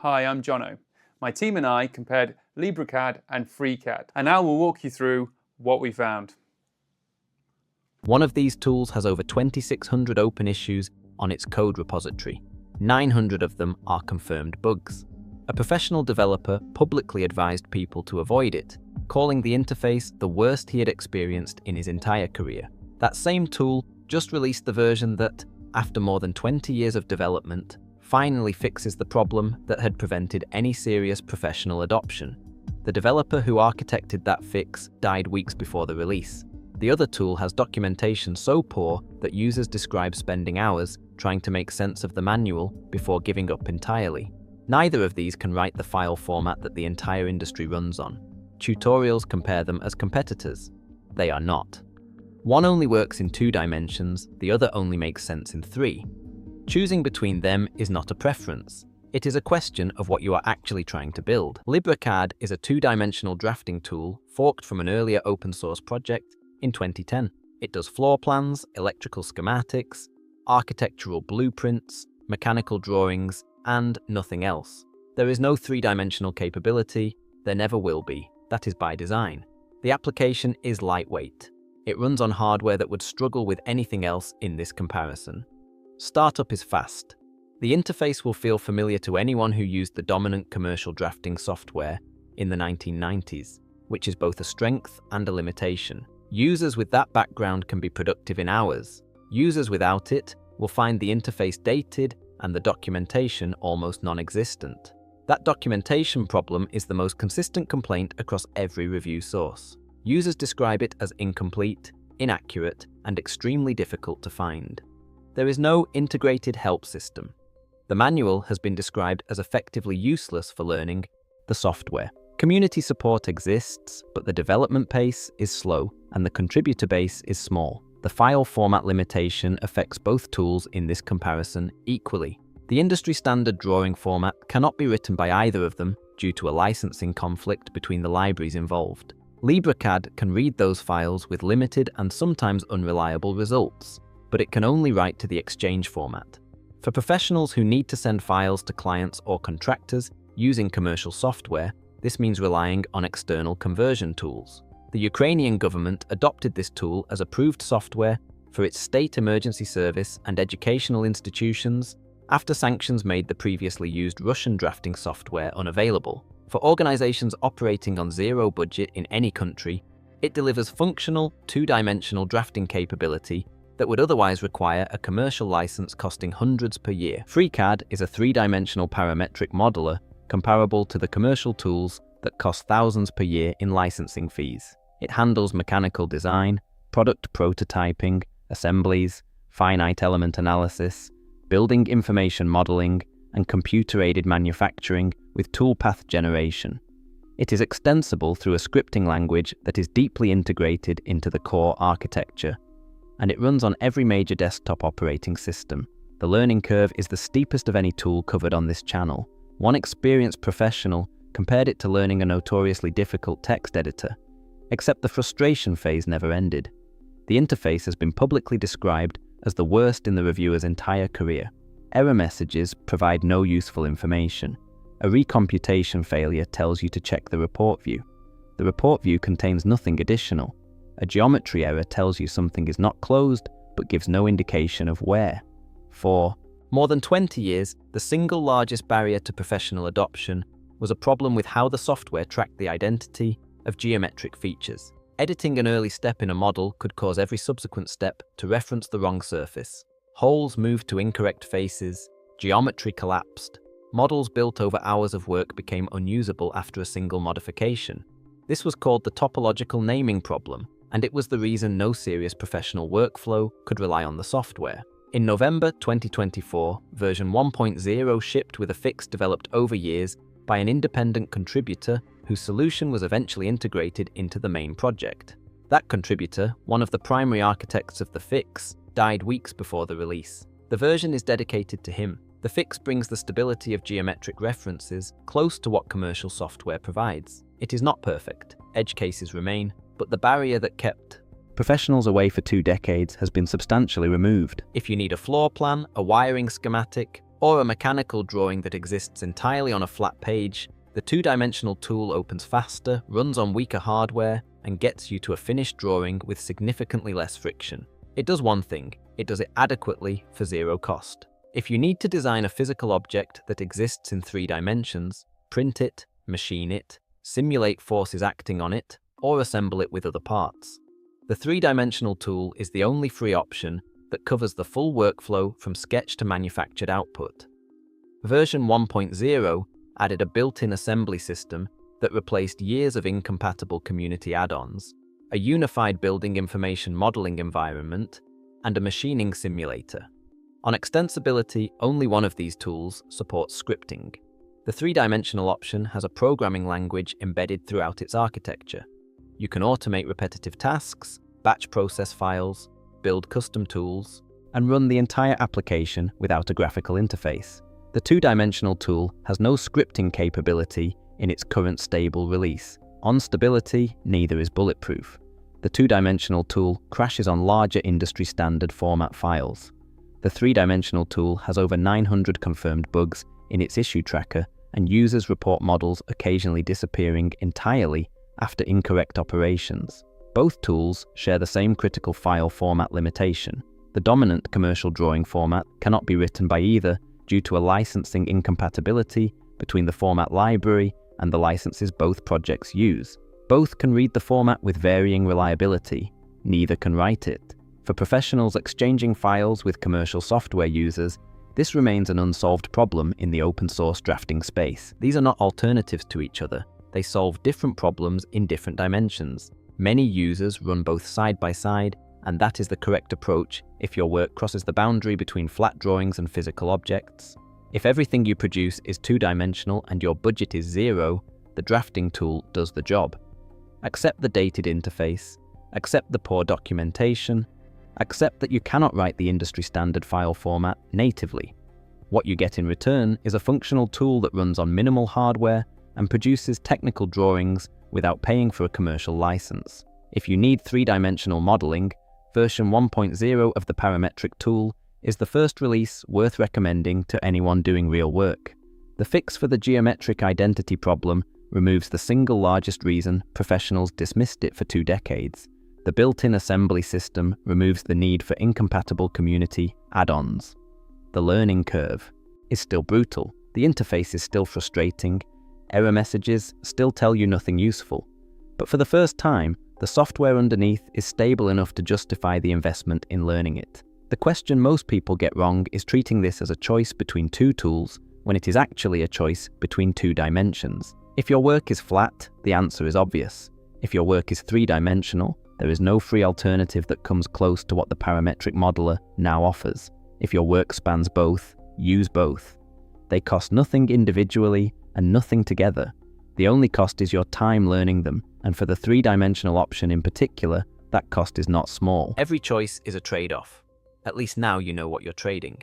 Hi, I'm Jono. My team and I compared LibreCAD and FreeCAD, and now we'll walk you through what we found. One of these tools has over 2,600 open issues on its code repository. 900 of them are confirmed bugs. A professional developer publicly advised people to avoid it, calling the interface the worst he had experienced in his entire career. That same tool just released the version that, after more than 20 years of development, finally fixes the problem that had prevented any serious professional adoption. The developer who architected that fix died weeks before the release. The other tool has documentation so poor that users describe spending hours trying to make sense of the manual before giving up entirely. Neither of these can write the file format that the entire industry runs on. Tutorials compare them as competitors. They are not. One only works in 2 dimensions, the other only makes sense in 3. Choosing between them is not a preference. It is a question of what you are actually trying to build. LibreCAD is a 2-dimensional drafting tool forked from an earlier open-source project in 2010. It does floor plans, electrical schematics, architectural blueprints, mechanical drawings, and nothing else. There is no 3-dimensional capability. There never will be. That is by design. The application is lightweight. It runs on hardware that would struggle with anything else in this comparison. Startup is fast. The interface will feel familiar to anyone who used the dominant commercial drafting software in the 1990s, which is both a strength and a limitation. Users with that background can be productive in hours. Users without it will find the interface dated and the documentation almost non-existent. That documentation problem is the most consistent complaint across every review source. Users describe it as incomplete, inaccurate, and extremely difficult to find. There is no integrated help system. The manual has been described as effectively useless for learning the software. Community support exists, but the development pace is slow and the contributor base is small. The file format limitation affects both tools in this comparison equally. The industry standard drawing format cannot be written by either of them due to a licensing conflict between the libraries involved. LibreCAD can read those files with limited and sometimes unreliable results, but it can only write to the Exchange format. For professionals who need to send files to clients or contractors using commercial software, this means relying on external conversion tools. The Ukrainian government adopted this tool as approved software for its state emergency service and educational institutions after sanctions made the previously used Russian drafting software unavailable. For organizations operating on zero budget in any country, it delivers functional, 2-dimensional drafting capability that would otherwise require a commercial license costing hundreds per year. FreeCAD is a 3-dimensional parametric modeler comparable to the commercial tools that cost thousands per year in licensing fees. It handles mechanical design, product prototyping, assemblies, finite element analysis, building information modeling, and computer-aided manufacturing with toolpath generation. It is extensible through a scripting language that is deeply integrated into the core architecture, and it runs on every major desktop operating system. The learning curve is the steepest of any tool covered on this channel. One experienced professional compared it to learning a notoriously difficult text editor, except the frustration phase never ended. The interface has been publicly described as the worst in the reviewer's entire career. Error messages provide no useful information. A recomputation failure tells you to check the report view. The report view contains nothing additional. A geometry error tells you something is not closed, but gives no indication of where. For more than 20 years, the single largest barrier to professional adoption was a problem with how the software tracked the identity of geometric features. Editing an early step in a model could cause every subsequent step to reference the wrong surface. Holes moved to incorrect faces, geometry collapsed, models built over hours of work became unusable after a single modification. This was called the Topological Naming Problem, and it was the reason no serious professional workflow could rely on the software. In November 2024, version 1.0 shipped with a fix developed over years by an independent contributor whose solution was eventually integrated into the main project. That contributor, one of the primary architects of the fix, died weeks before the release. The version is dedicated to him. The fix brings the stability of geometric references close to what commercial software provides. It is not perfect. Edge cases remain, but the barrier that kept professionals away for 2 decades has been substantially removed. If you need a floor plan, a wiring schematic, or a mechanical drawing that exists entirely on a flat page, the two-dimensional tool opens faster, runs on weaker hardware, and gets you to a finished drawing with significantly less friction. It does one thing: it does it adequately for zero cost. If you need to design a physical object that exists in 3 dimensions, print it, machine it, simulate forces acting on it, or assemble it with other parts, the 3-dimensional tool is the only free option that covers the full workflow from sketch to manufactured output. Version 1.0 added a built-in assembly system that replaced years of incompatible community add-ons, a unified building information modeling environment, and a machining simulator. On extensibility, only one of these tools supports scripting. The 3-dimensional option has a programming language embedded throughout its architecture. You can automate repetitive tasks, batch process files, build custom tools, and run the entire application without a graphical interface. The 2-dimensional tool has no scripting capability in its current stable release. On stability, neither is bulletproof. The 2-dimensional tool crashes on larger industry standard format files. The 3-dimensional tool has over 900 confirmed bugs in its issue tracker, and users report models occasionally disappearing entirely after incorrect operations. Both tools share the same critical file format limitation. The dominant commercial drawing format cannot be written by either due to a licensing incompatibility between the format library and the licenses both projects use. Both can read the format with varying reliability. Neither can write it. For professionals exchanging files with commercial software users, this remains an unsolved problem in the open source drafting space. These are not alternatives to each other. They solve different problems in different dimensions. Many users run both side by side, and that is the correct approach if your work crosses the boundary between flat drawings and physical objects. If everything you produce is 2-dimensional and your budget is 0, the drafting tool does the job. Accept the dated interface, accept the poor documentation, accept that you cannot write the industry standard file format natively. What you get in return is a functional tool that runs on minimal hardware and produces technical drawings without paying for a commercial license. If you need 3-dimensional modeling, version 1.0 of the parametric tool is the first release worth recommending to anyone doing real work. The fix for the geometric identity problem removes the single largest reason professionals dismissed it for 2 decades. The built-in assembly system removes the need for incompatible community add-ons. The learning curve is still brutal. The interface is still frustrating. Error messages still tell you nothing useful. But for the first time, the software underneath is stable enough to justify the investment in learning it. The question most people get wrong is treating this as a choice between 2 tools when it is actually a choice between 2 dimensions. If your work is flat, the answer is obvious. If your work is 3-dimensional, there is no free alternative that comes close to what the parametric modeler now offers. If your work spans both, use both. They cost nothing individually and nothing together. The only cost is your time learning them, and for the 3-dimensional option in particular, that cost is not small. Every choice is a trade-off. At least now you know what you're trading.